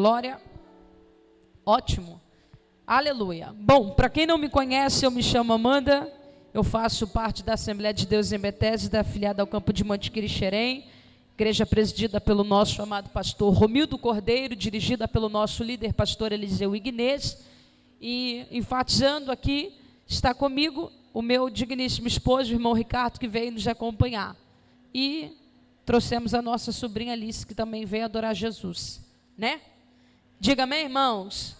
Glória. Ótimo. Aleluia. Bom, para quem não me conhece, eu me chamo Amanda. Eu faço parte da Assembleia de Deus em Betesda, afiliada ao Campo de Mantiqueira e Xerém, igreja presidida pelo nosso amado pastor Romildo Cordeiro, dirigida pelo nosso líder pastor Eliseu Ignez. E enfatizando aqui, está comigo o meu digníssimo esposo, o irmão Ricardo, que veio nos acompanhar. E trouxemos a nossa sobrinha Alice, que também veio adorar Jesus, né? Diga amém, irmãos.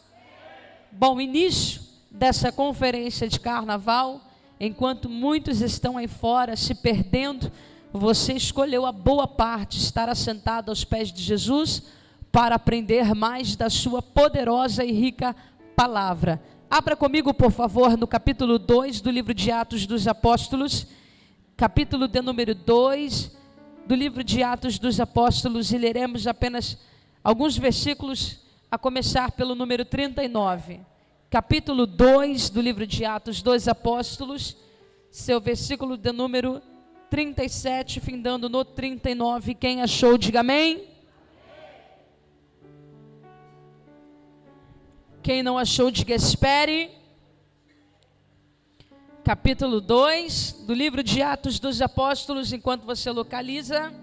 Bom, início dessa conferência de carnaval, enquanto muitos estão aí fora se perdendo, você escolheu a boa parte, estar assentado aos pés de Jesus, para aprender mais da sua poderosa e rica palavra. Abra comigo, por favor, no capítulo 2 do livro de Atos dos Apóstolos, capítulo de número 2 do livro de Atos dos Apóstolos, e leremos apenas alguns versículos, a começar pelo número 39. Capítulo 2 do livro de Atos dos Apóstolos, seu versículo de número 37, findando no 39. Quem achou, diga amém. Quem não achou, diga espere. Capítulo 2 do livro de Atos dos Apóstolos, enquanto você localiza.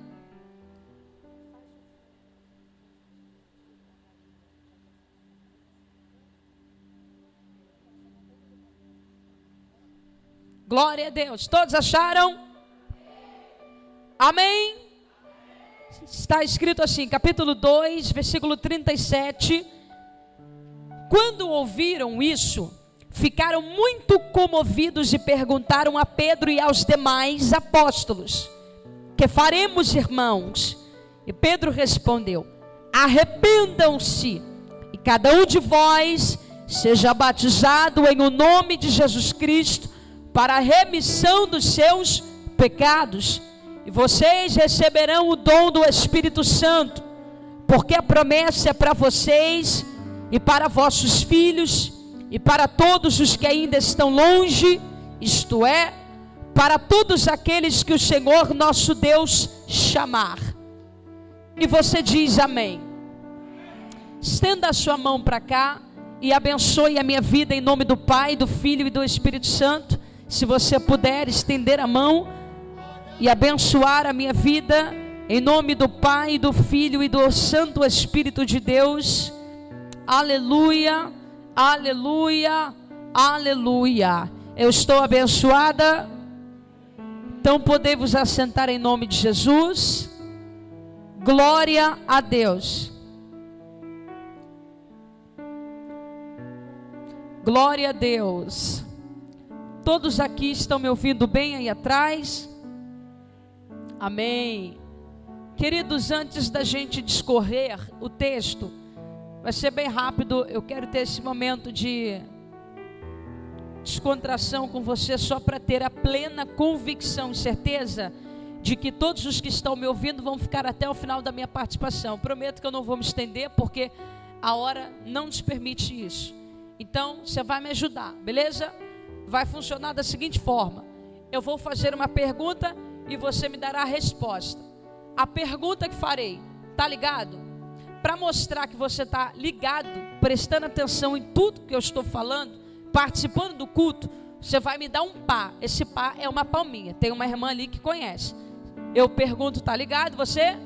Glória a Deus. Todos acharam? Amém? Está escrito assim, capítulo 2, versículo 37. Quando ouviram isso, ficaram muito comovidos e perguntaram a Pedro e aos demais apóstolos: que faremos, irmãos? E Pedro respondeu: arrependam-se, e cada um de vós seja batizado em o nome de Jesus Cristo, para a remissão dos seus pecados, e vocês receberão o dom do Espírito Santo, porque a promessa é para vocês e para vossos filhos e para todos os que ainda estão longe, isto é, para todos aqueles que o Senhor nosso Deus chamar. E você diz amém. Estenda a sua mão para cá e abençoe a minha vida em nome do Pai, do Filho e do Espírito Santo. Se você puder estender a mão e abençoar a minha vida em nome do Pai, do Filho e do Santo Espírito de Deus. Aleluia, aleluia, aleluia. Eu estou abençoada. Então podemos assentar em nome de Jesus. Glória a Deus. Glória a Deus. Todos aqui estão me ouvindo bem aí atrás? Amém. Queridos, antes da gente discorrer o texto, vai ser bem rápido. Eu quero ter esse momento de descontração com você, só para ter a plena convicção e certeza de que todos os que estão me ouvindo vão ficar até o final da minha participação. Prometo que eu não vou me estender, porque a hora não nos permite isso. Então, você vai me ajudar, beleza? Vai funcionar da seguinte forma: eu vou fazer uma pergunta e você me dará a resposta. A pergunta que farei, tá ligado? Para mostrar que você está ligado, prestando atenção em tudo que eu estou falando, participando do culto, você vai me dar um pá. Esse pá é uma palminha. Tem uma irmã ali que conhece. Eu pergunto, tá ligado? Você,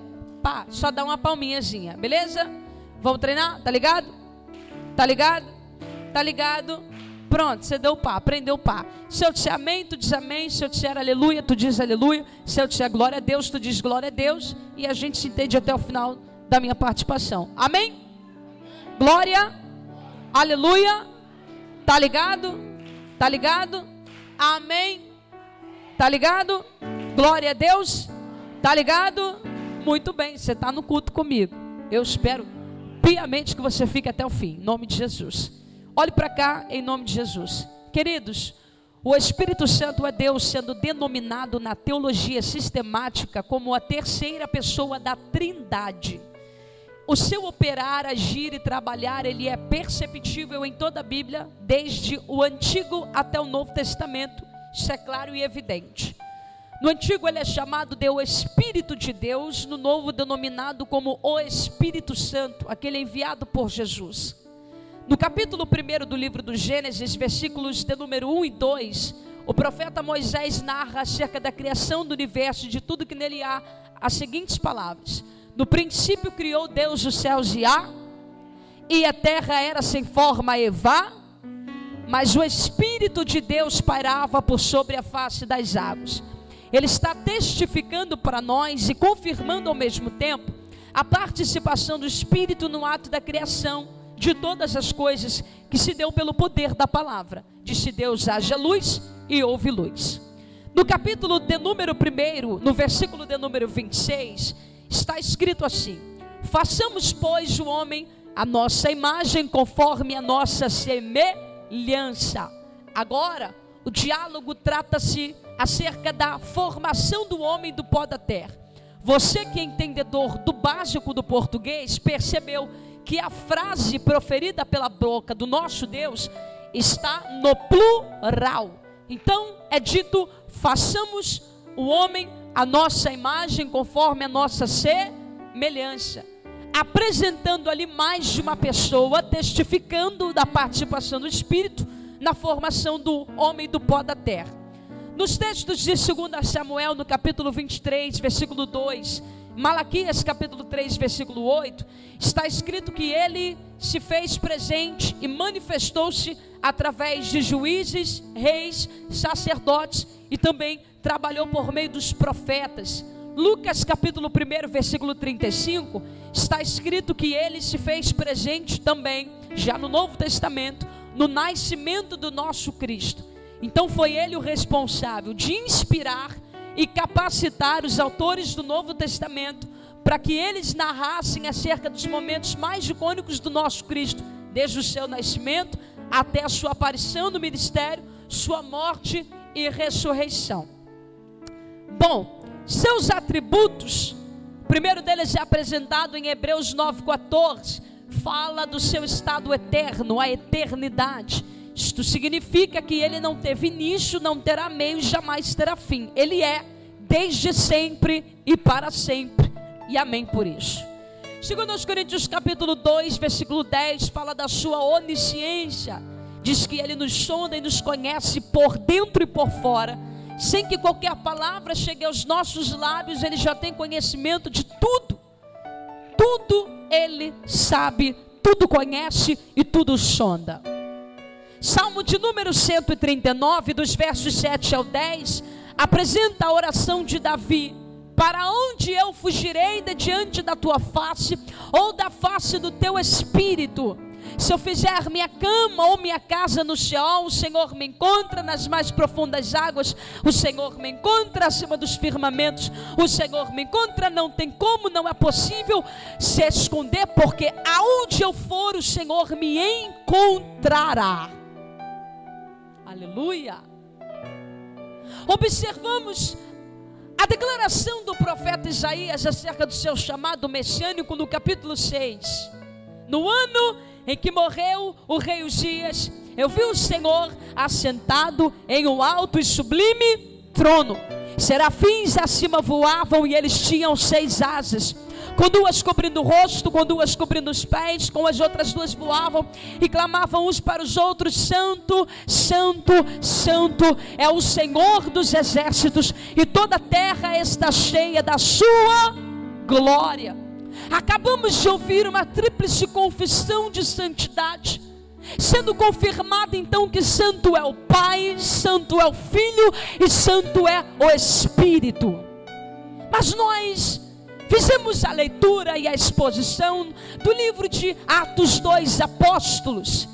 pá, só dá uma palminhazinha, beleza? Vamos treinar? Tá ligado? Tá ligado? Tá ligado? Pronto, você deu o pá, aprendeu o pá. Se eu disser amém, tu diz amém. Se eu disser aleluia, tu diz aleluia. Se eu disser glória a Deus, tu diz glória a Deus. E a gente se entende até o final da minha participação. Amém? Glória. Aleluia. Tá ligado? Tá ligado? Amém. Tá ligado? Glória a Deus. Tá ligado? Muito bem, você está no culto comigo. Eu espero piamente que você fique até o fim, em nome de Jesus. Olhe para cá, em nome de Jesus. Queridos, o Espírito Santo é Deus sendo denominado na teologia sistemática como a terceira pessoa da Trindade. O seu operar, agir e trabalhar, ele é perceptível em toda a Bíblia, desde o Antigo até o Novo Testamento. Isso é claro e evidente. No antigo ele é chamado de o Espírito de Deus, no novo denominado como o Espírito Santo, aquele enviado por Jesus. No capítulo 1 do livro do Gênesis, versículos de número 1 e 2, o profeta Moisés narra acerca da criação do universo e de tudo que nele há, as seguintes palavras: no princípio criou Deus os céus e a terra era sem forma e vã, mas o Espírito de Deus pairava por sobre a face das águas. Ele está testificando para nós e confirmando ao mesmo tempo a participação do Espírito no ato da criação de todas as coisas, que se deu pelo poder da palavra. Disse Deus: haja luz, e houve luz. No capítulo de número 1, no versículo de número 26, está escrito assim: façamos, pois, o homem a nossa imagem, conforme a nossa semelhança. Agora, o diálogo trata-se acerca da formação do homem do pó da terra. Você que é entendedor do básico do português, percebeu que a frase proferida pela boca do nosso Deus está no plural. Então é dito: façamos o homem a nossa imagem, conforme a nossa semelhança, apresentando ali mais de uma pessoa, testificando da participação do Espírito na formação do homem do pó da terra. Nos textos de 2 Samuel, no capítulo 23, versículo 2, Malaquias, capítulo 3, versículo 8, está escrito que ele se fez presente e manifestou-se através de juízes, reis, sacerdotes, e também trabalhou por meio dos profetas. Lucas, capítulo 1, versículo 35, está escrito que ele se fez presente também, já no Novo Testamento, no nascimento do nosso Cristo. Então foi ele o responsável de inspirar e capacitar os autores do Novo Testamento para que eles narrassem acerca dos momentos mais icônicos do nosso Cristo, desde o seu nascimento até a sua aparição no ministério, sua morte e ressurreição. Bom, seus atributos, o primeiro deles é apresentado em Hebreus 9,14, fala do seu estado eterno, a eternidade. Isto significa que ele não teve início, não terá meio e jamais terá fim. Ele é desde sempre e para sempre. E amém por isso. 2 Coríntios capítulo 2, versículo 10, fala da sua onisciência. Diz que ele nos sonda e nos conhece por dentro e por fora. Sem que qualquer palavra chegue aos nossos lábios, ele já tem conhecimento de tudo. Tudo ele sabe, tudo conhece e tudo sonda. Salmo de número 139, dos versos 7 ao 10, apresenta a oração de Davi: para onde eu fugirei de diante da tua face, ou da face do teu espírito? Se eu fizer minha cama ou minha casa no Sheol, o Senhor me encontra nas mais profundas águas, o Senhor me encontra acima dos firmamentos, o Senhor me encontra, não tem como, não é possível se esconder, porque aonde eu for, o Senhor me encontrará. Aleluia. Observamos a declaração do profeta Isaías acerca do seu chamado messiânico no capítulo 6. No ano em que morreu o rei Uzias, eu vi o Senhor assentado em um alto e sublime trono. Serafins acima voavam e eles tinham 6 asas, com 2 cobrindo o rosto, com 2 cobrindo os pés, com as outras 2 voavam e clamavam uns para os outros: Santo, Santo, Santo é o Senhor dos exércitos, e toda a terra está cheia da sua glória. Acabamos de ouvir uma tríplice confissão de santidade, sendo confirmado então que santo é o Pai, santo é o Filho e santo é o Espírito. Mas nós fizemos a leitura e a exposição do livro de Atos dos Apóstolos.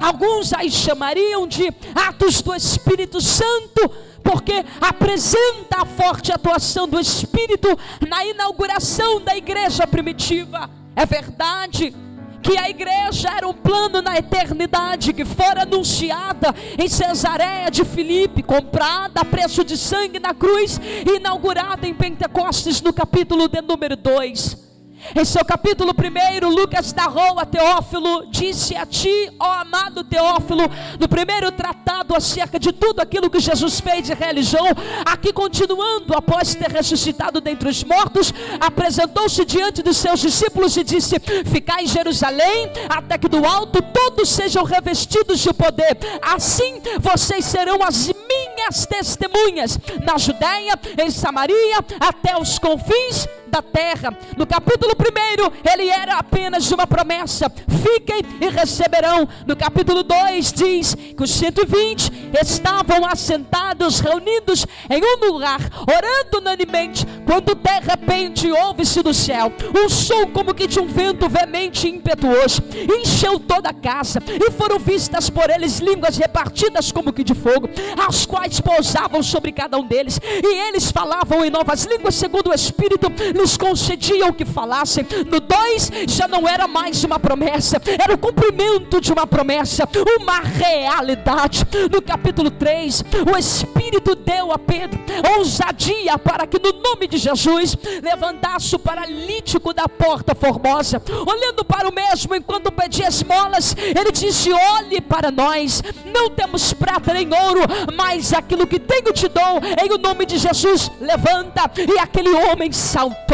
Alguns aí chamariam de Atos do Espírito Santo, porque apresenta a forte atuação do Espírito na inauguração da igreja primitiva. É verdade que a igreja era um plano na eternidade, que fora anunciada em Cesareia de Filipe, comprada a preço de sangue na cruz, e inaugurada em Pentecostes no capítulo de número 2. Em seu capítulo 1, Lucas narrou a Teófilo, disse a ti, ó amado Teófilo, no primeiro tratado acerca de tudo aquilo que Jesus fez e realizou, aqui continuando, após ter ressuscitado dentre os mortos, apresentou-se diante dos seus discípulos e disse: ficai em Jerusalém, até que do alto todos sejam revestidos de poder. Assim vocês serão as minhas testemunhas na Judeia, em Samaria, até os confins da terra. No capítulo 1, ele era apenas uma promessa: fiquem e receberão. No capítulo 2 diz que os 120 estavam assentados, reunidos em um lugar, orando unanimemente, quando de repente ouve-se do céu um som como que de um vento veemente e impetuoso, encheu toda a casa, e foram vistas por eles línguas repartidas como que de fogo, as quais pousavam sobre cada um deles, e eles falavam em novas línguas segundo o Espírito lhes concediam que falassem. No 2 já não era mais uma promessa, era o cumprimento de uma promessa, uma realidade. No capítulo 3, o Espírito deu a Pedro ousadia para que no nome de Jesus levantasse o paralítico da porta formosa. Olhando para o mesmo enquanto pedia esmolas, ele disse: olhe para nós, não temos prata nem ouro, mas aquilo que tenho te dou, em o nome de Jesus, levanta. E aquele homem saltou.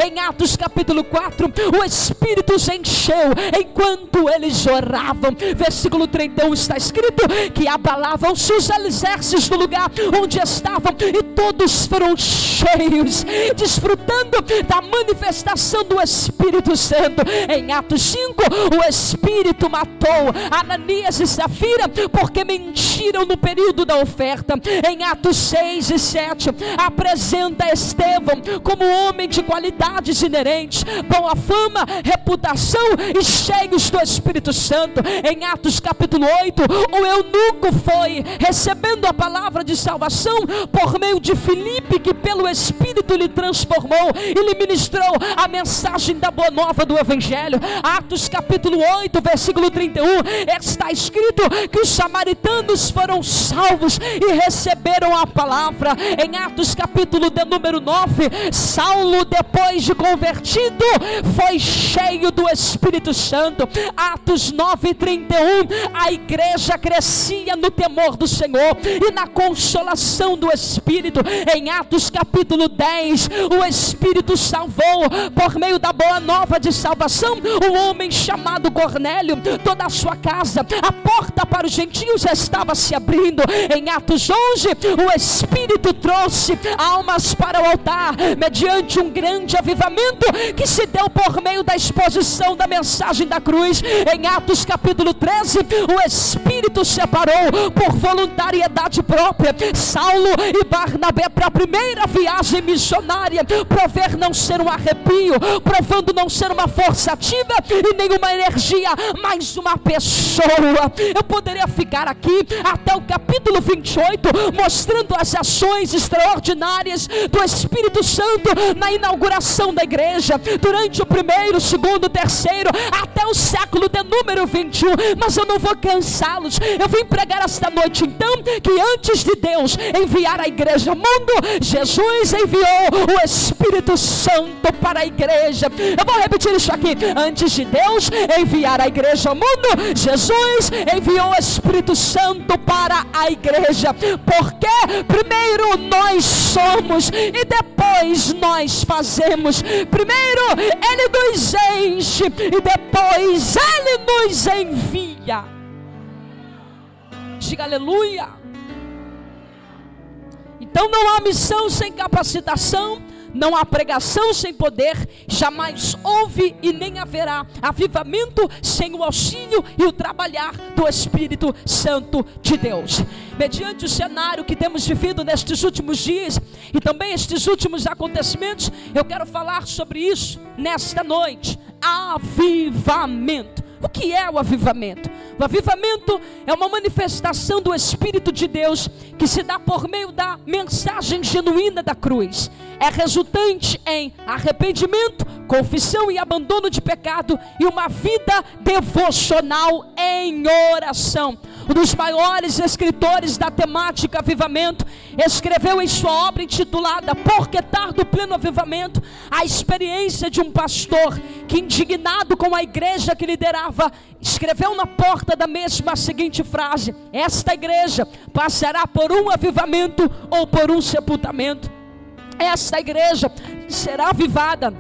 Em Atos capítulo 4, o Espírito os encheu enquanto eles oravam. Versículo 31 está escrito que abalavam-se os alicerces do lugar onde estavam, e todos foram cheios, desfrutando da manifestação do Espírito Santo. Em Atos 5, o Espírito matou Ananias e Safira porque mentiram no período da oferta. Em Atos 6 e 7, apresenta Estevão como homem de qualidades inerentes, boa fama, reputação e cheios do Espírito Santo. Em Atos capítulo 8, o eunuco foi recebendo a palavra de salvação por meio de Filipe, que pelo Espírito lhe transformou e lhe ministrou a mensagem da boa nova do Evangelho. Atos capítulo 8, versículo 31, está escrito que os samaritanos foram salvos e receberam a palavra. Em Atos capítulo de número 9, Saulo, depois de convertido, foi cheio do Espírito Santo. Atos 9:31, a igreja crescia no temor do Senhor e na consolação do Espírito. Em Atos capítulo 10, o Espírito salvou por meio da boa nova de salvação um homem chamado Cornélio, toda a sua casa. A porta para os gentios já estava se abrindo. Em Atos 11, o Espírito trouxe almas para o altar mediante um grande avivamento que se deu por meio da exposição da mensagem da cruz. Em Atos capítulo 13, o Espírito separou por voluntariedade própria Saulo e Barnabé para a primeira viagem missionária, prover não ser um arrepio, provando não ser uma força ativa e nenhuma energia, mas uma pessoa. Eu poderia ficar aqui até o capítulo 28 mostrando as ações extraordinárias do Espírito Santo na inauguração da igreja, durante o primeiro, segundo, terceiro, até o século de número 21, mas eu não vou cansá-los. Eu vim pregar esta noite então que antes de Deus enviar a igreja ao mundo, Jesus enviou o Espírito Santo para a igreja. Eu vou repetir isso aqui: antes de Deus enviar a igreja ao mundo, Jesus enviou o Espírito Santo para a igreja, porque primeiro nós somos e depois nós fazemos. Primeiro Ele nos enche e depois Ele nos envia. Diga aleluia. Então não há missão sem capacitação, não há pregação sem poder, jamais houve e nem haverá avivamento sem o auxílio e o trabalhar do Espírito Santo de Deus. Mediante o cenário que temos vivido nestes últimos dias e também estes últimos acontecimentos, eu quero falar sobre isso nesta noite: avivamento. O que é o avivamento? O avivamento é uma manifestação do Espírito de Deus que se dá por meio da mensagem genuína da cruz. É resultante em arrependimento, confissão e abandono de pecado e uma vida devocional em oração. um dos maiores escritores da temática avivamento, escreveu em sua obra intitulada Por que Tardo o Pleno Avivamento, a experiência de um pastor que, indignado com a igreja que liderava, escreveu na porta da mesma a seguinte frase: esta igreja passará por um avivamento ou por um sepultamento. Esta igreja será avivada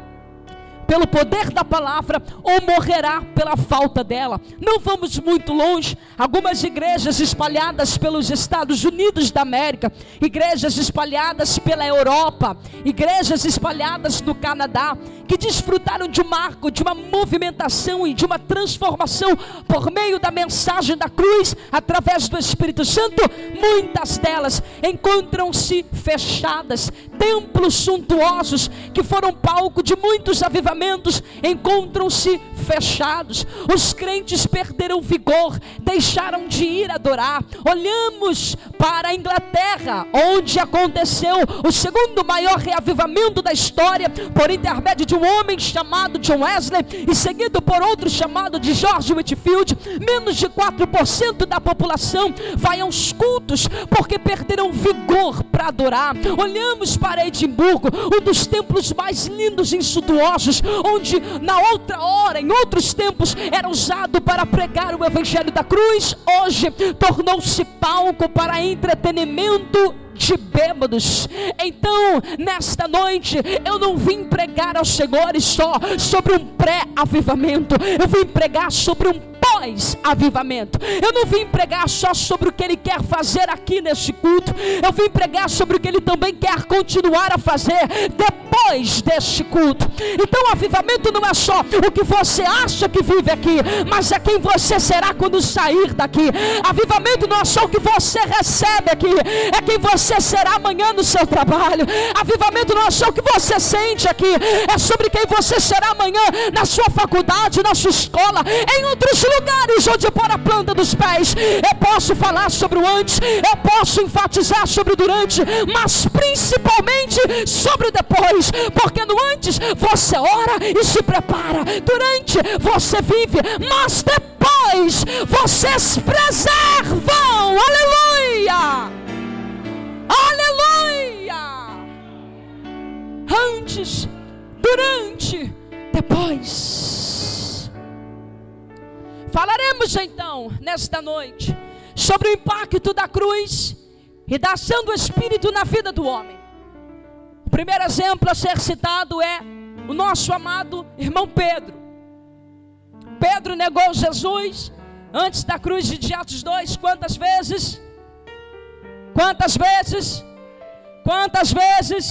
pelo poder da palavra ou morrerá pela falta dela. Não vamos muito longe. Algumas igrejas espalhadas pelos Estados Unidos da América, igrejas espalhadas pela Europa, igrejas espalhadas no Canadá, que desfrutaram de um marco, de uma movimentação e de uma transformação por meio da mensagem da cruz, através do Espírito Santo. Muitas delas encontram-se fechadas. Templos suntuosos que foram palco de muitos avivamentos encontram-se fechados. Os crentes perderam vigor, deixaram de ir adorar. Olhamos para a Inglaterra, onde aconteceu o segundo maior reavivamento da história, por intermédio de um homem chamado John Wesley e seguido por outro chamado de George Whitefield. Menos de 4% da população vai aos cultos porque perderam vigor para adorar. Olhamos para Edimburgo, um dos templos mais lindos e suntuosos, onde na outra hora, em outros tempos, era usado para pregar o evangelho da cruz. Hoje tornou-se palco para entretenimento de bêbados. Então, nesta noite, eu não vim pregar aos senhores só sobre um pré-avivamento, eu vim pregar sobre um pós-avivamento. Eu não vim pregar só sobre o que Ele quer fazer aqui neste culto, eu vim pregar sobre o que Ele também quer continuar a fazer depois deste culto. Então, avivamento não é só o que você acha que vive aqui, mas é quem você será quando sair daqui. Avivamento não é só o que você recebe aqui, é quem você será amanhã no seu trabalho. Avivamento não é só o que você sente aqui, é sobre quem você será amanhã na sua faculdade, na sua escola, em outros lugares onde pôr a planta dos pés. Eu posso falar sobre o antes, eu posso enfatizar sobre o durante, mas principalmente sobre o depois, porque no antes você ora e se prepara, durante você vive, mas depois vocês preservam. Aleluia! Aleluia! Antes, durante, depois. Falaremos então nesta noite sobre o impacto da cruz e da ação do Espírito na vida do homem. O primeiro exemplo a ser citado é o nosso amado irmão Pedro. Pedro negou Jesus antes da cruz de Atos 2, quantas vezes? Quantas vezes? Quantas vezes?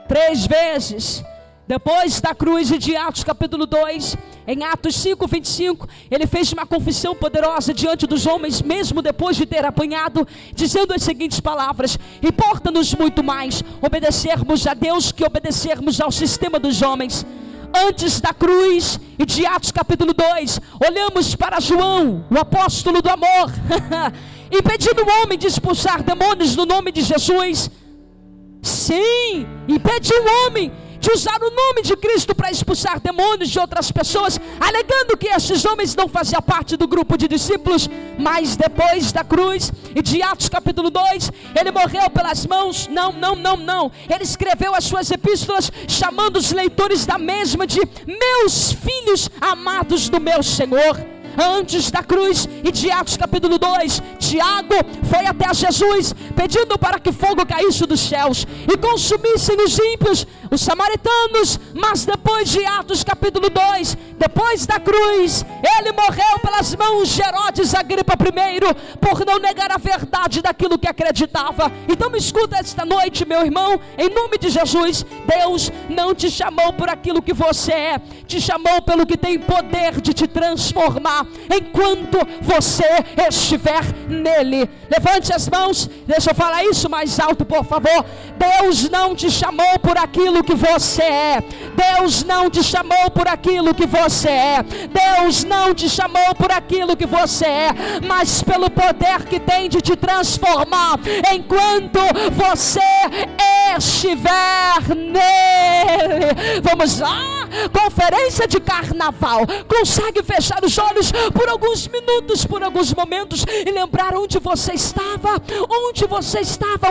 3 vezes. Depois da cruz de Atos capítulo 2, em Atos 5, 25, ele fez uma confissão poderosa diante dos homens, mesmo depois de ter apanhado, dizendo as seguintes palavras: importa-nos muito mais obedecermos a Deus que obedecermos ao sistema dos homens. Antes da cruz e de Atos capítulo 2, olhamos para João, o apóstolo do amor, impedindo o homem de expulsar demônios no nome de Jesus. Sim, impediu o homem de usar o nome de Cristo para expulsar demônios de outras pessoas, alegando que esses homens não faziam parte do grupo de discípulos. Mas depois da cruz e de Atos capítulo 2, ele morreu pelas mãos, ele escreveu as suas epístolas, chamando os leitores da mesma de meus filhos amados do meu Senhor. Antes da cruz e de Atos capítulo 2, Tiago foi até Jesus, pedindo para que fogo caísse dos céus e consumissem os ímpios, os samaritanos. Mas depois de Atos capítulo 2, depois da cruz, ele morreu pelas mãos de Herodes Agripa I, por não negar a verdade daquilo que acreditava. Então me escuta esta noite, meu irmão, em nome de Jesus. Deus não te chamou por aquilo que você é, te chamou pelo que tem poder de te transformar, enquanto você estiver nele. Levante as mãos, deixa eu falar isso mais alto, por favor. Deus não te chamou por aquilo que você é, Deus não te chamou por aquilo que você é, Deus não te chamou por aquilo que você é, mas pelo poder que tem de te transformar, enquanto você estiver nele. Vamos lá. conferência de carnaval, consegue fechar os olhos por alguns minutos, por alguns momentos, e lembrar onde você estava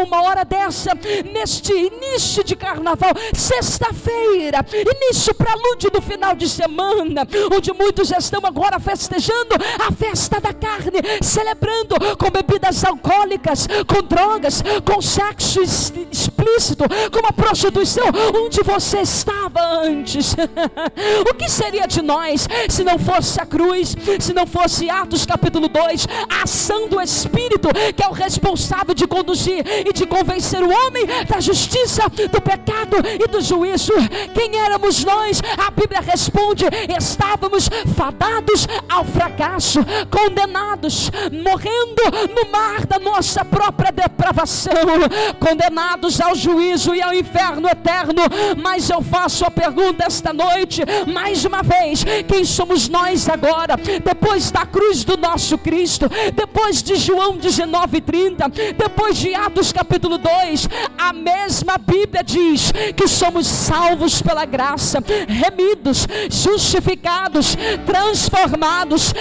uma hora dessa, neste início de carnaval, sexta-feira, início prelúdio do final de semana, onde muitos estão agora festejando a festa da carne, celebrando com bebidas alcoólicas, com drogas, com sexo explícito, com a prostituição. Onde você estava antes? O que seria de nós se não fosse a cruz, se não fosse Atos capítulo 2, a ação do Espírito, que é o responsável de conduzir e de convencer o homem da justiça, do pecado e do juízo? Quem éramos nós? A Bíblia responde: estávamos fadados ao fracasso, condenados, morrendo no mar da nossa própria depravação, condenados ao juízo e ao inferno eterno. Mas eu faço a pergunta esta noite, mais uma vez: quem somos nós agora, depois da cruz do nosso Cristo, depois de João 19:30, depois de Atos capítulo 2? A mesma Bíblia diz que somos salvos pela graça, remidos, justificados, transformados,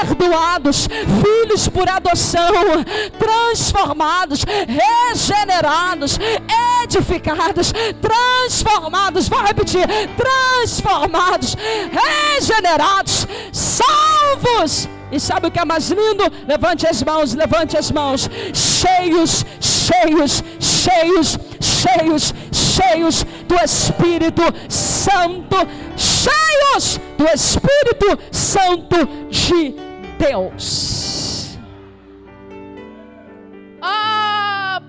perdoados, filhos por adoção, transformados, regenerados, edificados, transformados, vou repetir, transformados, regenerados, salvos. E sabe o que é mais lindo? Levante as mãos, levante as mãos. Cheios, cheios, cheios, cheios, cheios do Espírito Santo, cheios do Espírito Santo de Deus.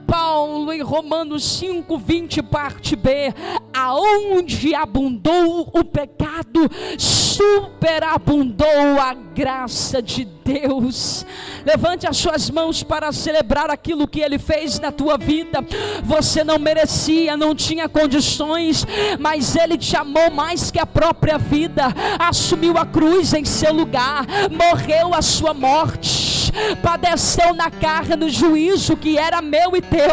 Paulo em Romanos 5:20, parte B: aonde abundou o pecado, superabundou a graça de Deus. Levante as suas mãos para celebrar aquilo que Ele fez na tua vida. Você não merecia, não tinha condições, mas Ele te amou mais que a própria vida, assumiu a cruz em seu lugar, morreu a sua morte, padeceu na carne o juízo que era meu e teu,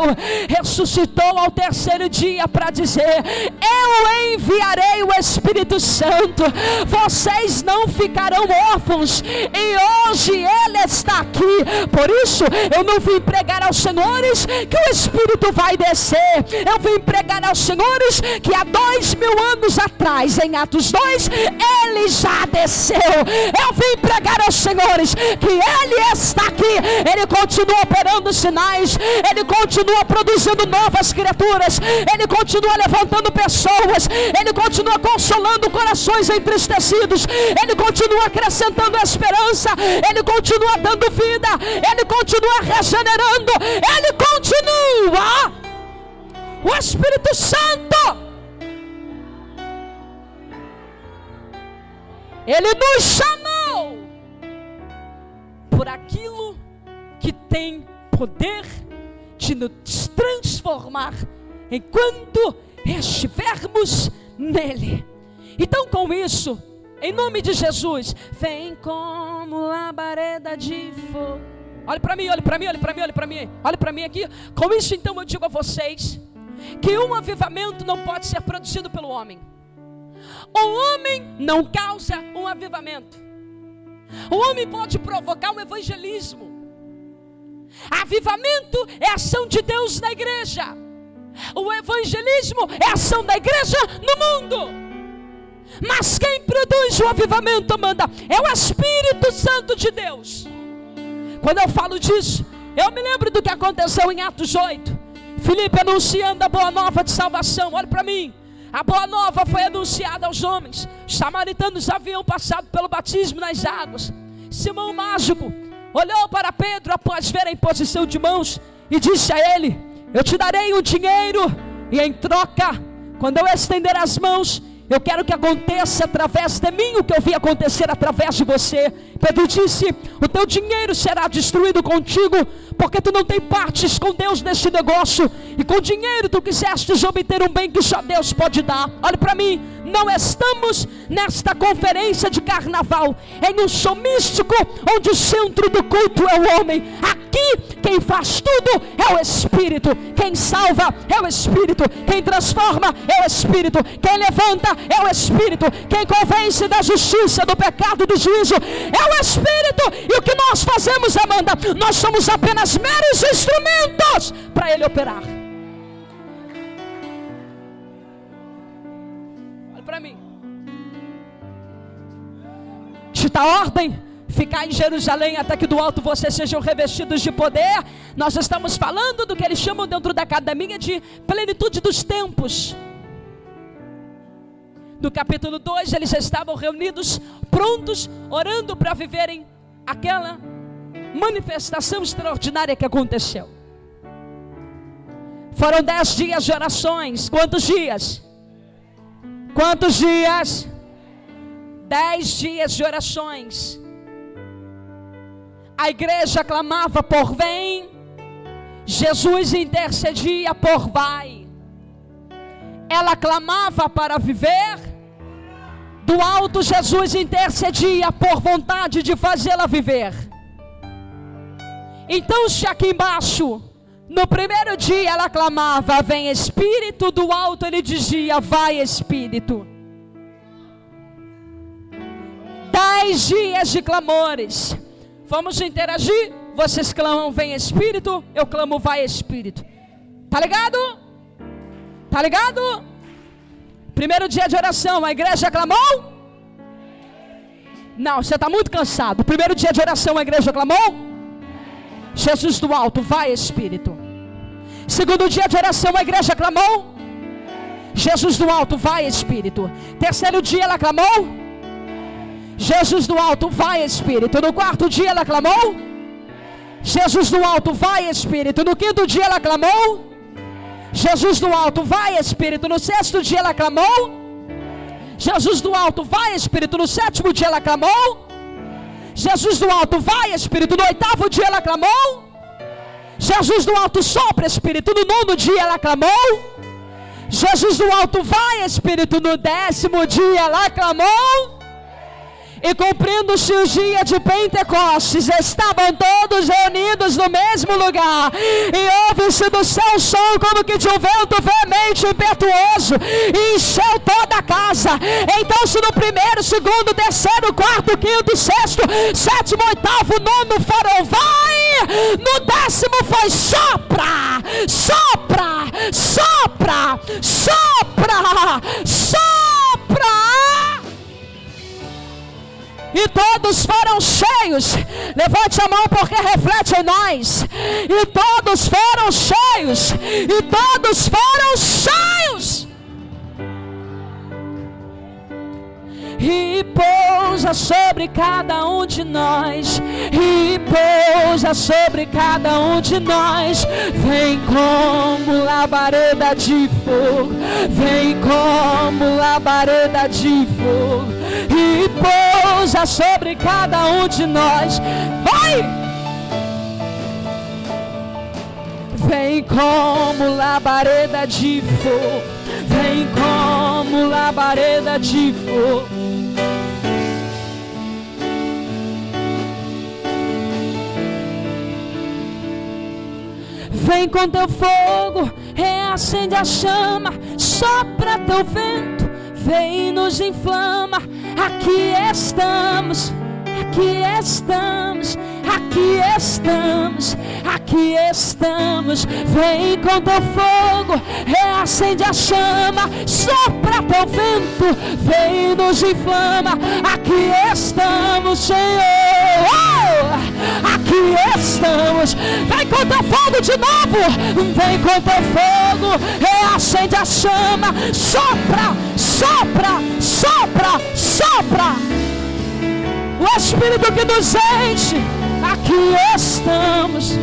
ressuscitou ao terceiro dia para dizer: eu enviarei o Espírito Santo, vocês não ficarão órfãos, e hoje Ele está aqui. Por isso eu não vim pregar aos senhores que o Espírito vai descer, eu vim pregar aos senhores que há 2000 anos atrás, em Atos 2, Ele já desceu. Eu vim pregar aos senhores que Ele está aqui, Ele continua operando sinais, Ele continua produzindo novas criaturas, Ele continua levantando pessoas, Ele continua consolando corações entristecidos, Ele continua acrescentando esperança, Ele continua dando vida, Ele continua regenerando, Ele continua. O Espírito Santo, Ele nos chamou por aquilo que tem poder de nos transformar enquanto estivermos nele. Então, com isso, em nome de Jesus, vem como labareda de fogo. Olha para mim, olha para mim, olha para mim, olha para mim, olha para mim aqui. Com isso, então, eu digo a vocês que um avivamento não pode ser produzido pelo homem. O homem não causa um avivamento. O homem pode provocar um evangelismo. Avivamento é a ação de Deus na igreja. O evangelismo é a ação da igreja no mundo. Mas quem produz o avivamento, Amanda, é o Espírito Santo de Deus. Quando eu falo disso, eu me lembro do que aconteceu em Atos 8. Filipe anunciando a boa nova de salvação. Olha para mim. A boa nova foi anunciada aos homens. Os samaritanos haviam passado pelo batismo nas águas. Simão mágico olhou para Pedro após ver a imposição de mãos e disse a ele: eu te darei o dinheiro, e em troca, quando eu estender as mãos, eu quero que aconteça através de mim o que eu vi acontecer através de você. Pedro disse: o teu dinheiro será destruído contigo, porque tu não tem partes com Deus neste negócio, e com dinheiro tu quisestes obter um bem que só Deus pode dar. Olha para mim, Não estamos nesta conferência de carnaval, em um show místico, onde o centro do culto é o homem. Aqui, quem faz tudo é o Espírito. Quem salva é o Espírito. Quem transforma é o Espírito. Quem levanta é o Espírito. Quem convence da justiça, do pecado, do juízo é o Espírito. E o que nós fazemos, Amanda? Nós somos apenas meros instrumentos para Ele operar. Olha para mim. Dita ordem: ficar em Jerusalém até que do alto vocês sejam revestidos de poder. Nós estamos falando do que eles chamam dentro da academia de plenitude dos tempos. No capítulo 2, eles já estavam reunidos, prontos, orando para viverem aquela manifestação extraordinária que aconteceu. Foram 10 dias de orações. Quantos dias? Quantos dias? 10 dias de orações. A igreja clamava por vem, Jesus intercedia por vai. Ela clamava para viver, do alto Jesus intercedia por vontade de fazê-la viver. Então, se aqui embaixo, no primeiro dia ela clamava, vem Espírito, do alto ele dizia, vai Espírito. 10 dias de clamores. Vamos interagir? Vocês clamam, vem Espírito, eu clamo, vai Espírito. Tá ligado? Tá ligado? Primeiro dia de oração, a igreja clamou? Não, você está muito cansado. Primeiro dia de oração, a igreja clamou? Jesus do alto, vai Espírito. Segundo dia de oração, a igreja clamou? Jesus do alto, vai Espírito. Terceiro dia ela clamou? Jesus do alto, vai Espírito. No quarto dia ela clamou? Jesus do alto, vai Espírito. No quinto dia ela clamou? Jesus do alto, vai Espírito. No sexto dia ela clamou? Jesus do alto, vai Espírito. No sétimo dia ela clamou? Jesus do alto, vai Espírito. No oitavo dia ela clamou? Jesus do alto, sopra Espírito. No nono dia ela clamou? Jesus do alto, vai Espírito. No 10º dia ela clamou? E cumprindo-se o dia de Pentecostes, estavam todos reunidos no mesmo lugar, e ouve-se do céu um som como que de um vento veemente e impetuoso, e encheu toda a casa. Então se no primeiro, segundo, terceiro, quarto, quinto, sexto, sétimo, oitavo, nono foram vai, no 10º foi sopra, sopra, sopra, sopra, sopra. E todos foram cheios. Levante a mão porque reflete em nós. E todos foram cheios. E todos foram cheios. E pousa sobre cada um de nós. E pousa sobre cada um de nós. Vem como labareda de fogo. Vem como labareda de fogo. E pousa sobre cada um de nós. Vai! Vem como labareda de fogo. Vem como labareda de fogo. Vem com teu fogo, reacende a chama, sopra teu vento, vem e nos inflama. Aqui estamos, aqui estamos, aqui estamos, aqui estamos. Vem com teu fogo, reacende a chama, sopra teu vento, vem e nos inflama. Aqui estamos, Senhor. Aqui estamos. Vem com teu fogo de novo. Vem com teu fogo, reacende a chama, sopra, sopra, sopra, sopra. O Espírito que nos enche. Aqui estamos.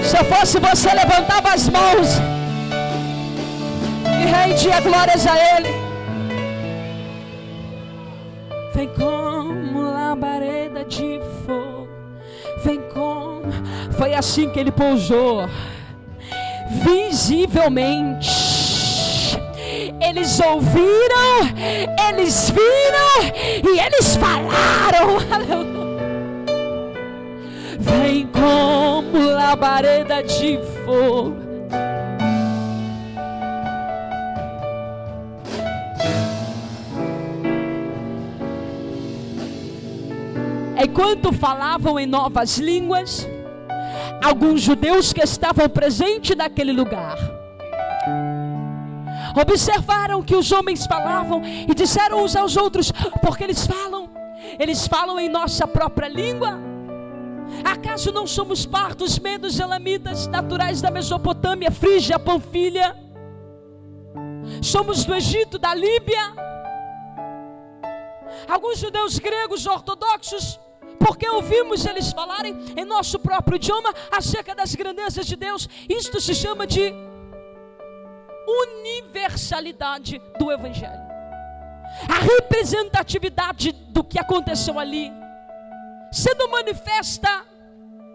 Se eu fosse você, levantava as mãos e rendia glórias a Ele. Vem como labareda de fogo. Vem como, Foi assim que ele pousou, visivelmente. Eles ouviram, eles viram e eles falaram. Vem como labareda de fogo. Enquanto falavam em novas línguas, alguns judeus que estavam presentes naquele lugar observaram que os homens falavam e disseram uns aos outros: porque eles falam em nossa própria língua. Acaso não somos partos, medos, elamitas, naturais da Mesopotâmia, Frígia, Panfilha? Somos do Egito, da Líbia. Alguns judeus gregos ortodoxos, porque ouvimos eles falarem em nosso próprio idioma acerca das grandezas de Deus. Isto se chama de universalidade do Evangelho. A representatividade do que aconteceu ali sendo manifesta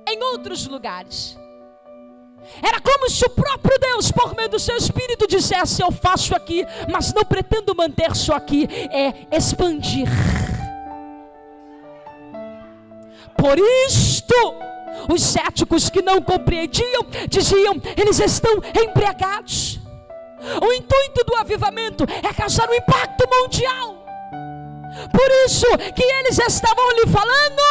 em outros lugares. Era como se o próprio Deus, por meio do seu Espírito, dissesse: eu faço aqui, mas não pretendo manter só aqui, é expandir. Por isto, os céticos que não compreendiam, diziam: eles estão embriagados. O intuito do avivamento é causar um impacto mundial. Por isso que eles estavam lhe falando,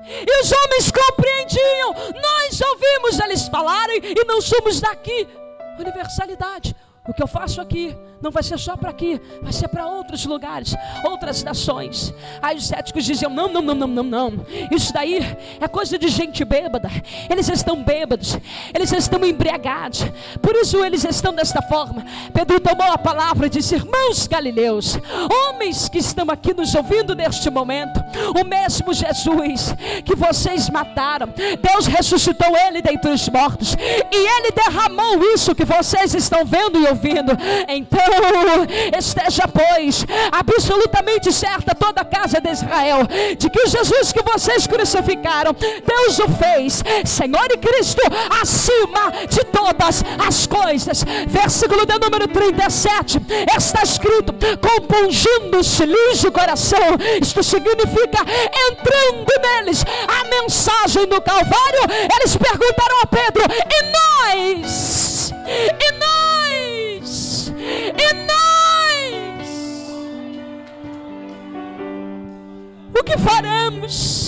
e os homens compreendiam. Nós ouvimos eles falarem e não somos daqui. Universalidade. O que eu faço aqui não vai ser só para aqui, vai ser para outros lugares, outras nações. Aí os céticos diziam: não. Isso daí é coisa de gente bêbada. Eles estão bêbados, eles estão embriagados. Por isso eles estão desta forma. Pedro tomou a palavra e disse: irmãos galileus, homens que estão aqui nos ouvindo neste momento, o mesmo Jesus que vocês mataram, Deus ressuscitou ele dentre os mortos, e ele derramou isso que vocês estão vendo e ouvindo. Então esteja, pois, absolutamente certa toda a casa de Israel, de que o Jesus que vocês crucificaram, Deus o fez Senhor e Cristo acima de todas as coisas. Versículo de número 37, está escrito: compungindo-se-lhes o coração. Isto significa, entrando neles a mensagem do Calvário, eles perguntaram a Pedro: e nós? O que faremos?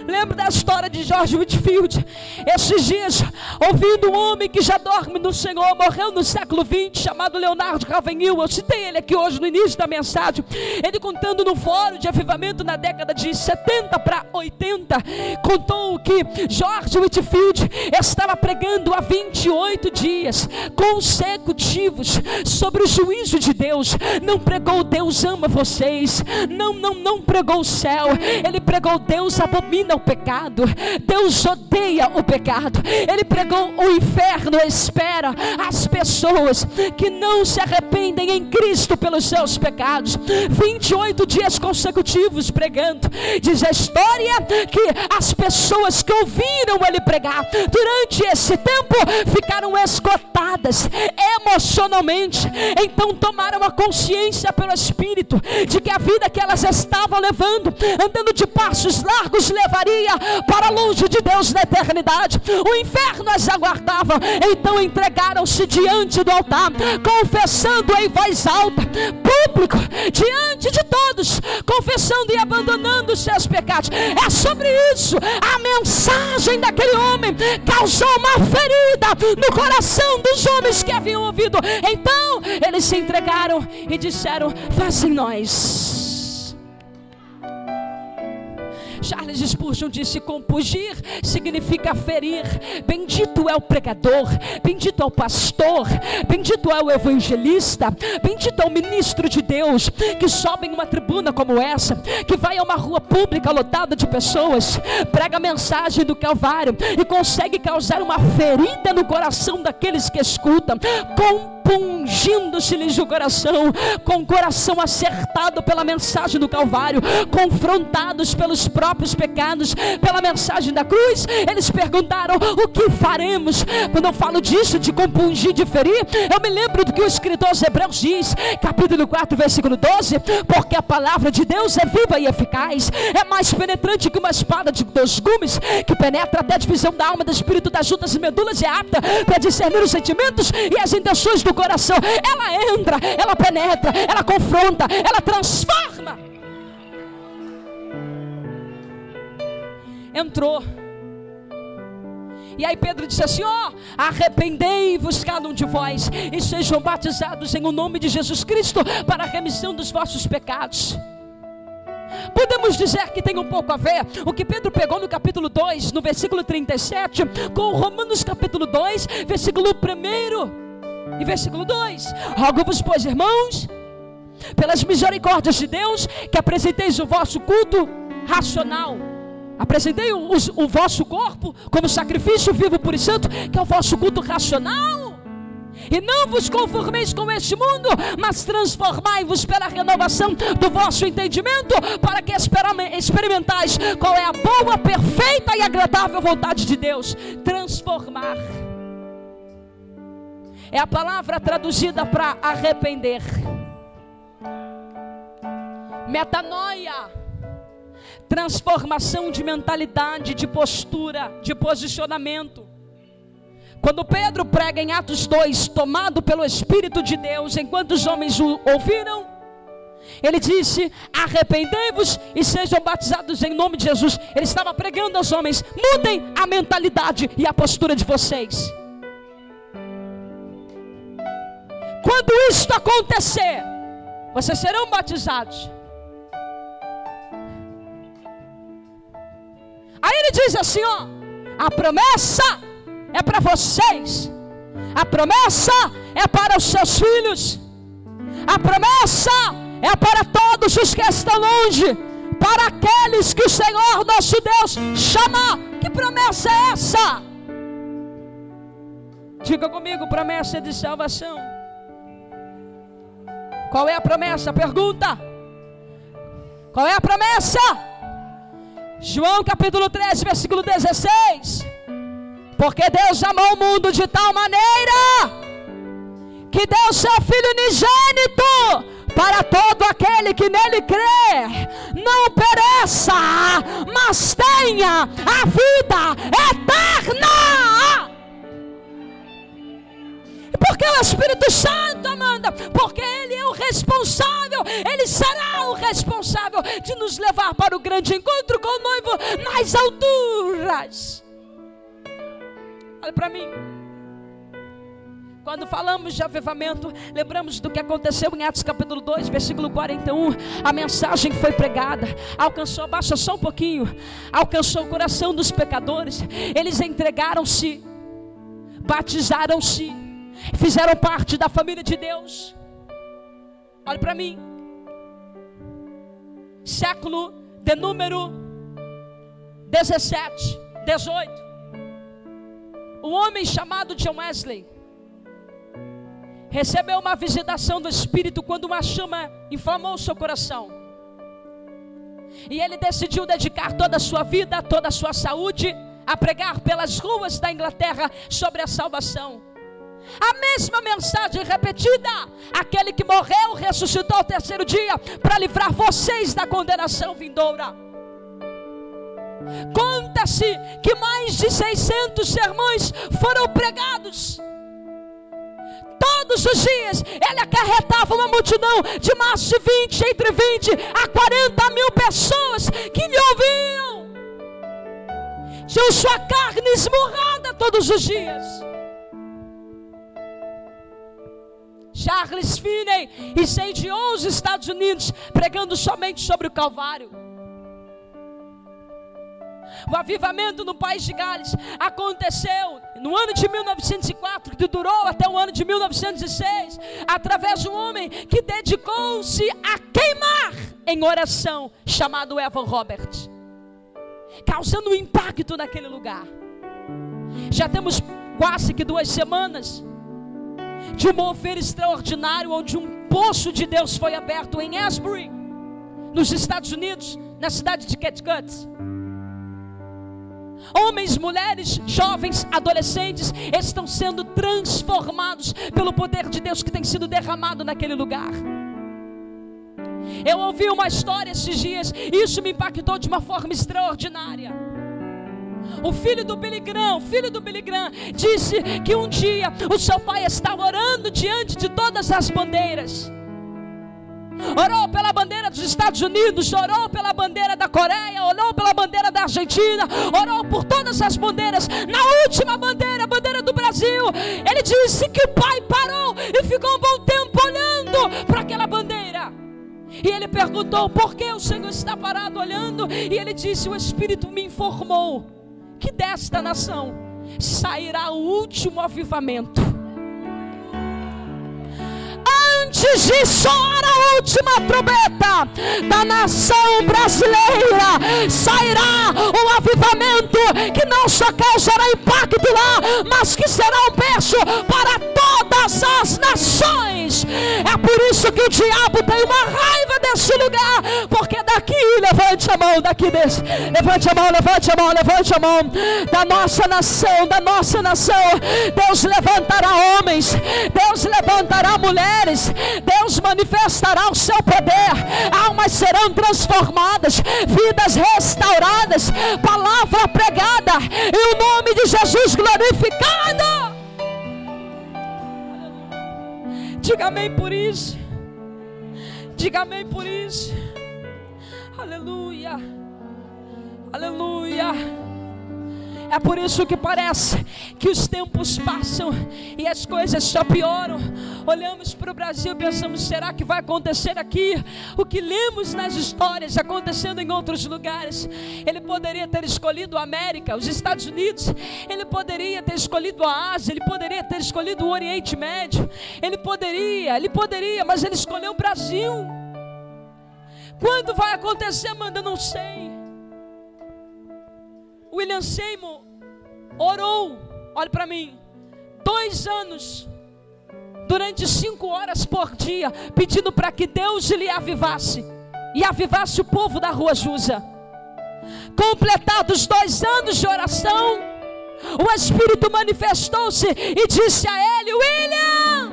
Lembro da história de George Whitefield. Esses dias, ouvindo um homem que já dorme no Senhor, morreu no século XX, chamado Leonard Ravenhill. Eu citei ele aqui hoje no início da mensagem. Ele contando no fórum de avivamento na década de 70 para 80, contou que George Whitefield estava pregando há 28 dias consecutivos sobre o juízo de Deus. Não pregou Deus ama vocês, não pregou o céu. Ele pregou Deus abomina o pecado, Deus odeia o pecado. Ele pregou o inferno espera as pessoas que não se arrependem em Cristo pelos seus pecados. 28 dias consecutivos pregando. Diz a história que as pessoas que ouviram ele pregar durante esse tempo ficaram esgotadas emocionalmente. Então tomaram a consciência pelo Espírito de que a vida que elas estavam levando, andando de passos largos, levaria para longe de Deus na eternidade. O inferno as aguardava. Então entregaram-se diante do altar, confessando em voz alta, público, diante de todos, confessando e abandonando os seus pecados. É sobre isso. A mensagem daquele homem causou uma ferida no coração dos homens que haviam ouvido. Então eles se entregaram e disseram: faz em nós. Charles Spurgeon disse: compungir significa ferir. Bendito é o pregador, bendito é o pastor, bendito é o evangelista, bendito é o ministro de Deus que sobe em uma tribuna como essa, que vai a uma rua pública lotada de pessoas, prega a mensagem do Calvário e consegue causar uma ferida no coração daqueles que escutam. Compungir compungindo-se-lhes o coração, com o coração acertado pela mensagem do Calvário, confrontados pelos próprios pecados, pela mensagem da cruz. Eles perguntaram: o que faremos? Quando eu falo disso, de compungir, de ferir, eu me lembro do que o escritor aos Hebreus diz, capítulo 4, versículo 12: porque a palavra de Deus é viva e eficaz, é mais penetrante que uma espada de 2 gumes, que penetra até a divisão da alma, do espírito, das juntas e medulas, e é apta para discernir os sentimentos e as intenções do coração. Ela entra, ela penetra, ela confronta, ela transforma. Entrou. E aí Pedro disse assim: arrependei-vos cada um de vós e sejam batizados em o nome de Jesus Cristo para a remissão dos vossos pecados. Podemos dizer que tem um pouco a ver o que Pedro pegou no capítulo 2, no versículo 37, com Romanos capítulo 2, versículo 1 e versículo 2. Rogo-vos, pois, irmãos, pelas misericórdias de Deus, que apresenteis o vosso culto racional. Apresentei o vosso corpo como sacrifício vivo, puro e santo, que é o vosso culto racional. E não vos conformeis com este mundo, mas transformai-vos pela renovação do vosso entendimento, para que experimentais qual é a boa, perfeita e agradável vontade de Deus. Transformar é a palavra traduzida para arrepender. Metanoia, transformação de mentalidade, de postura, de posicionamento. Quando Pedro prega em Atos 2, tomado pelo Espírito de Deus, enquanto os homens o ouviram, ele disse: arrependei-vos e sejam batizados em nome de Jesus. Ele estava pregando aos homens: mudem a mentalidade e a postura de vocês. Quando isto acontecer, vocês serão batizados. Aí ele diz assim: a promessa é para vocês, a promessa é para os seus filhos, a promessa é para todos os que estão longe, para aqueles que o Senhor nosso Deus chama. Que promessa é essa? Diga comigo: promessa de salvação. Qual é a promessa? Pergunta. Qual é a promessa? João capítulo 13, versículo 16. Porque Deus amou o mundo de tal maneira que deu seu Filho unigênito, para todo aquele que nele crê não pereça, mas tenha a vida eterna. E por que o Espírito Santo, Amanda? Porque Ele é o responsável, Ele será o responsável de nos levar para o grande encontro com o noivo nas alturas. Olha para mim. Quando falamos de avivamento, lembramos do que aconteceu em Atos capítulo 2, versículo 41. A mensagem foi pregada, alcançou, abaixa só um pouquinho, alcançou o coração dos pecadores. Eles entregaram-se, batizaram-se, fizeram parte da família de Deus. Olha para mim. Século de número 17, 18. Um homem chamado John Wesley recebeu uma visitação do Espírito quando uma chama inflamou seu coração. E ele decidiu dedicar toda a sua vida, toda a sua saúde a pregar pelas ruas da Inglaterra sobre a salvação. A mesma mensagem repetida: aquele que morreu ressuscitou ao 3º dia para livrar vocês da condenação vindoura. Conta-se que mais de 600 sermões foram pregados. Todos os dias ele acarretava uma multidão de mais de entre 20 a 40 mil pessoas que lhe ouviam. Tinham sua carne esmurrada todos os dias. Charles Finney incendiou os Estados Unidos pregando somente sobre o Calvário. O avivamento no país de Gales aconteceu no ano de 1904, que durou até o ano de 1906, através de um homem que dedicou-se a queimar em oração, chamado Evan Roberts, causando um impacto naquele lugar. Já temos quase que 2 semanas de um mover extraordinário, onde um poço de Deus foi aberto em Asbury, nos Estados Unidos, na cidade de Connecticut. Homens, mulheres, jovens, adolescentes estão sendo transformados pelo poder de Deus que tem sido derramado naquele lugar. Eu ouvi uma história esses dias e isso me impactou de uma forma extraordinária. O filho do Billy Graham disse que um dia o seu pai estava orando diante de todas as bandeiras. Orou pela bandeira dos Estados Unidos, orou pela bandeira da Coreia, orou pela bandeira da Argentina, orou por todas as bandeiras. Na última bandeira, a bandeira do Brasil, ele disse que o pai parou e ficou um bom tempo olhando para aquela bandeira. E ele perguntou: por que o Senhor está parado olhando? E ele disse: o Espírito me informou que desta nação sairá o último avivamento. Antes de soar a última trombeta da nação brasileira, sairá um avivamento que não só causará impacto lá, mas que será um berço para todas as nações. É por isso que o diabo tem uma raiva desse lugar, porque daqui, levante a mão, daqui desse, levante a mão, da nossa nação, Deus levantará homens, Deus levantará mulheres, Deus manifestará o seu poder, almas serão transformadas, vidas restauradas, palavra pregada e o nome de Jesus glorificado. Diga amém por isso. Diga amém por isso. Aleluia. Aleluia. É por isso que parece que os tempos passam e as coisas só pioram. Olhamos para o Brasil e pensamos: será que vai acontecer aqui o que lemos nas histórias acontecendo em outros lugares? Ele poderia ter escolhido a América, os Estados Unidos. Ele poderia ter escolhido a Ásia. Ele poderia ter escolhido o Oriente Médio. Ele poderia, mas ele escolheu o Brasil. Quando vai acontecer, Amanda? Não sei. William Seymour orou, olhe para mim, 2 anos, durante 5 horas por dia, pedindo para que Deus lhe avivasse, e avivasse o povo da Rua Azusa. Completados 2 anos de oração, o Espírito manifestou-se e disse a ele: William,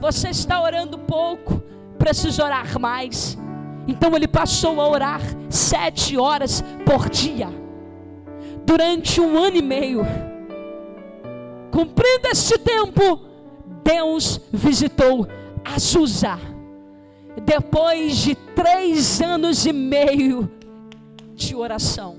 você está orando pouco, precisa orar mais. Então ele passou a orar 7 horas por dia, durante 1 ano e meio. Cumprindo este tempo, Deus visitou Azusa. Depois de 3 anos e meio de oração,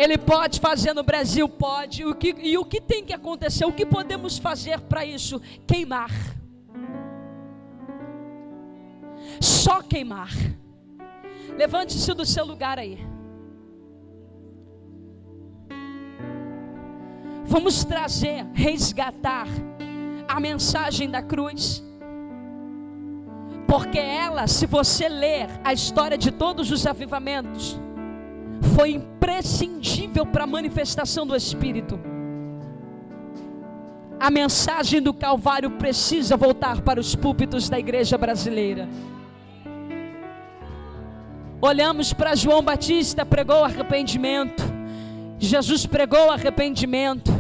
Ele pode fazer no Brasil? Pode. E o que tem que acontecer? O que podemos fazer para isso? Queimar. Só queimar. Levante-se do seu lugar aí. Vamos trazer, resgatar a mensagem da cruz. Porque ela, se você ler a história de todos os avivamentos, foi imprescindível para a manifestação do Espírito. A mensagem do Calvário precisa voltar para os púlpitos da igreja brasileira. Olhamos para João Batista, pregou arrependimento. Jesus pregou arrependimento.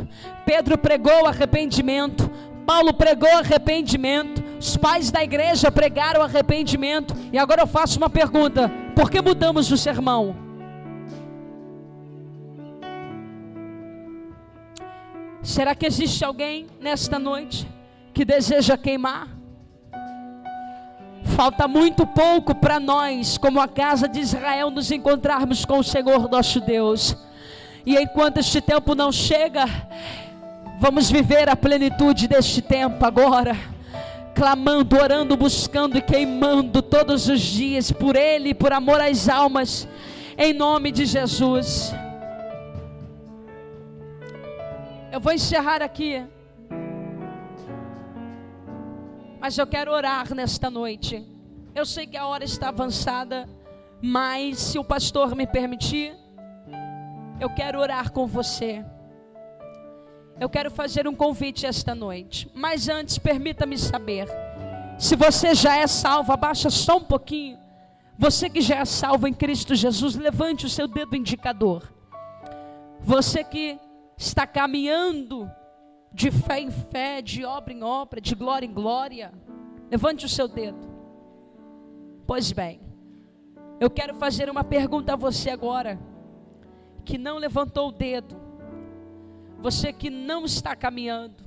Pedro pregou arrependimento. Paulo pregou arrependimento. Os pais da igreja pregaram arrependimento. E agora eu faço uma pergunta: por que mudamos o sermão? Será que existe alguém nesta noite que deseja queimar? Falta muito pouco para nós, como a casa de Israel, nos encontrarmos com o Senhor nosso Deus. E enquanto este tempo não chega, vamos viver a plenitude deste tempo agora, clamando, orando, buscando e queimando todos os dias por Ele, por amor às almas, em nome de Jesus. Eu vou encerrar aqui, mas eu quero orar nesta noite. Eu sei que a hora está avançada, mas se o pastor me permitir, eu quero orar com você. eu quero fazer um convite esta noite. Mas antes, permita-me saber, se você já é salvo, abaixa só um pouquinho. Você que já é salvo em Cristo Jesus, levante o seu dedo indicador. Você que está caminhando de fé em fé, de obra em obra, de glória em glória, levante o seu dedo. Pois bem, eu quero fazer uma pergunta a você agora, que não levantou o dedo, você que não está caminhando,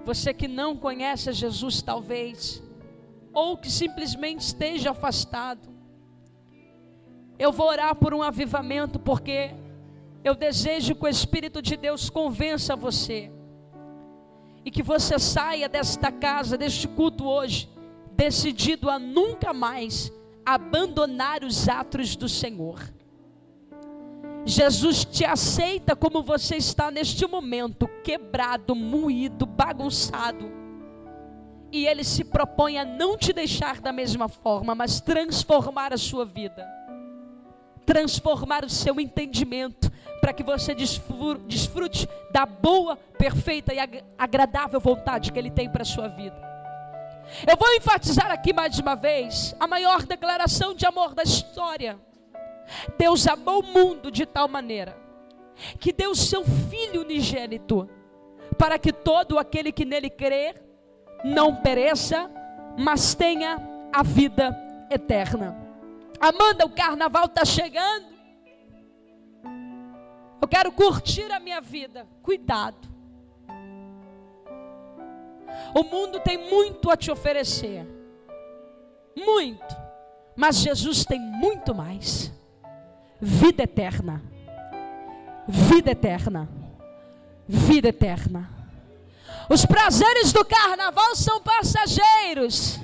você que não conhece a Jesus talvez, ou que simplesmente esteja afastado. Eu vou orar por um avivamento, porque eu desejo que o Espírito de Deus convença você, e que você saia desta casa, deste culto hoje, decidido a nunca mais abandonar os atos do Senhor. Jesus te aceita como você está neste momento, quebrado, moído, bagunçado. E Ele se propõe a não te deixar da mesma forma, mas transformar a sua vida, transformar o seu entendimento, para que você desfrute da boa, perfeita e agradável vontade que Ele tem para a sua vida. Eu vou enfatizar aqui mais uma vez a maior declaração de amor da história. Deus amou o mundo de tal maneira que deu o seu Filho unigênito, para que todo aquele que nele crer não pereça, mas tenha a vida eterna. Amanda, o carnaval está chegando. Eu quero curtir a minha vida. Cuidado. O mundo tem muito a te oferecer, muito, mas Jesus tem muito mais. Vida eterna, vida eterna, vida eterna. Os prazeres do carnaval são passageiros,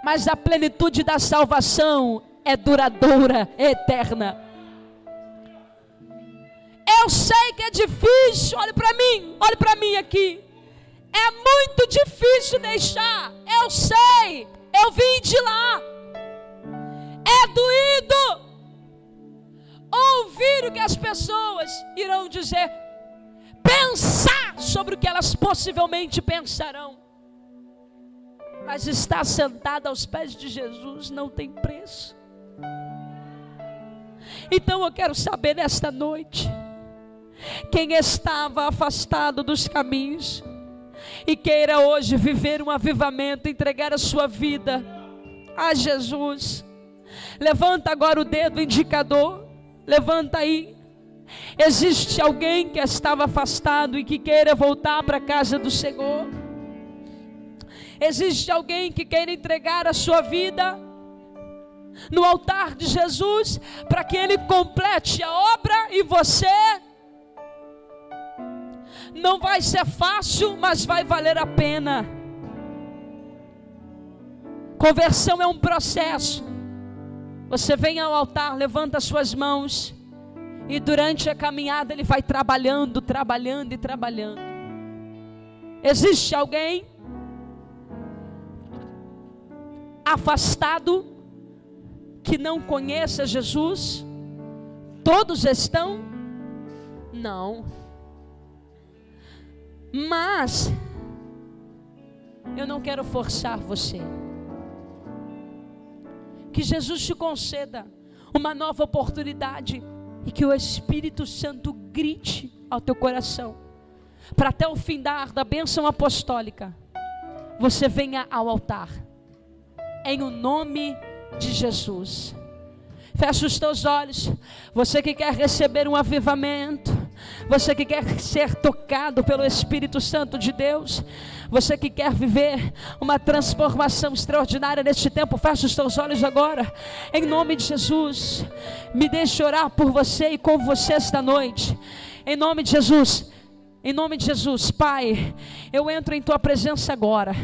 mas a plenitude da salvação é duradoura, é eterna. Eu sei que é difícil, olhe para mim aqui. É muito difícil deixar, eu sei, eu vim de lá. É doído ouvir o que as pessoas irão dizer, pensar sobre o que elas possivelmente pensarão. Mas estar sentada aos pés de Jesus não tem preço. Então eu quero saber nesta noite, quem estava afastado dos caminhos e queira hoje viver um avivamento, entregar a sua vida a Jesus. Levanta agora o dedo indicador, levanta aí. Existe alguém que estava afastado e que queira voltar para a casa do Senhor? Existe alguém que queira entregar a sua vida no altar de Jesus, para que Ele complete a obra em você? Não vai ser fácil, mas vai valer a pena. Conversão é um processo. Você vem ao altar, levanta as suas mãos, e durante a caminhada Ele vai trabalhando, trabalhando e trabalhando. Existe alguém afastado que não conheça Jesus? Todos estão? Não. Mas eu não quero forçar você. Que Jesus te conceda uma nova oportunidade e que o Espírito Santo grite ao teu coração, para até o findar da bênção apostólica você venha ao altar, em o nome de Jesus. Fecha os teus olhos. Você que quer receber um avivamento, você que quer ser tocado pelo Espírito Santo de Deus, você que quer viver uma transformação extraordinária neste tempo, fecha os teus olhos agora, em nome de Jesus. Me deixe orar por você e com você esta noite, em nome de Jesus. Em nome de Jesus, Pai, eu entro em Tua presença agora,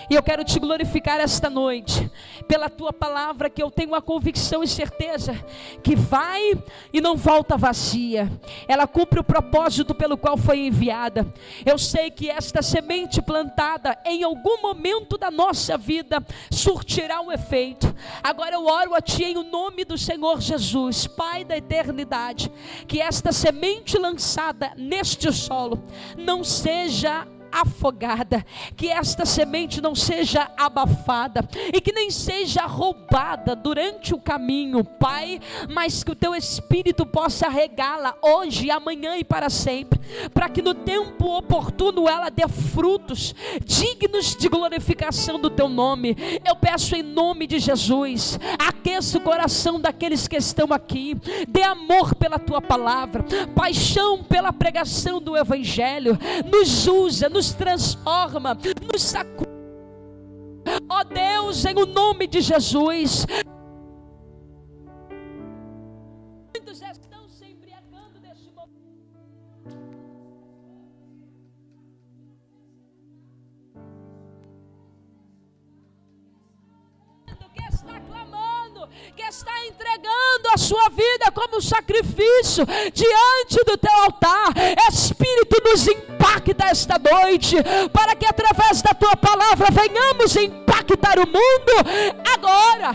e eu quero Te glorificar esta noite, pela Tua palavra, que eu tenho a convicção e certeza, que vai e não volta vazia, ela cumpre o propósito pelo qual foi enviada. Eu sei que esta semente plantada, em algum momento da nossa vida, surtirá um efeito. Agora eu oro a Ti em o nome do Senhor Jesus, Pai da eternidade, que esta semente lançada neste solo, não seja afogada, que esta semente não seja abafada e que nem seja roubada durante o caminho, Pai, mas que o teu Espírito possa regá-la hoje, amanhã e para sempre, para que no tempo oportuno ela dê frutos dignos de glorificação do teu nome. Eu peço em nome de Jesus, aqueça o coração daqueles que estão aqui, dê amor pela tua palavra, paixão pela pregação do Evangelho, nos usa, nos transforma, nos sacude, ó Deus, em o nome de Jesus. Muitos estão se embriagando neste momento, que está clamando, que está entregando a sua vida como sacrifício diante do teu altar. Espírito, nos impacta esta noite, para que através da tua palavra venhamos impactar o mundo, agora,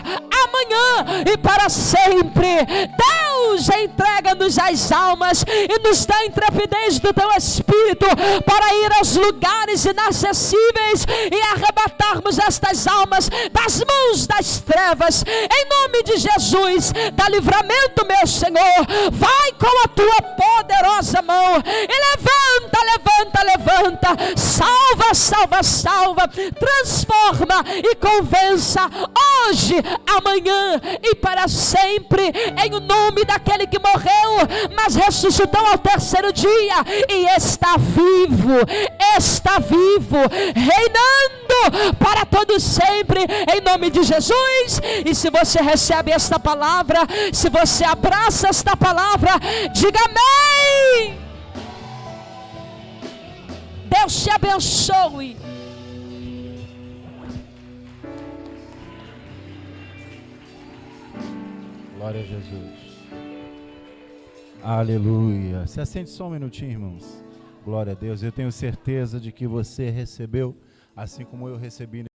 amanhã e para sempre. Deus, entrega-nos as almas e nos dá intrepidez do teu Espírito para ir aos lugares inacessíveis e arrebatarmos estas almas das mãos das trevas, em nome de Jesus. Dá livramento, meu Senhor, vai com a tua poderosa mão e levanta, salva, transforma e convença hoje, amanhã e para sempre, em o nome daquele que morreu, mas ressuscitou ao terceiro dia e está vivo, reinando para todo sempre, em nome de Jesus. E se você recebe esta palavra, se você abraça esta palavra, diga amém. Deus te abençoe. Glória a Jesus. Aleluia. Se assente só um minutinho, irmãos. Glória a Deus. Eu tenho certeza de que você recebeu, assim como eu recebi.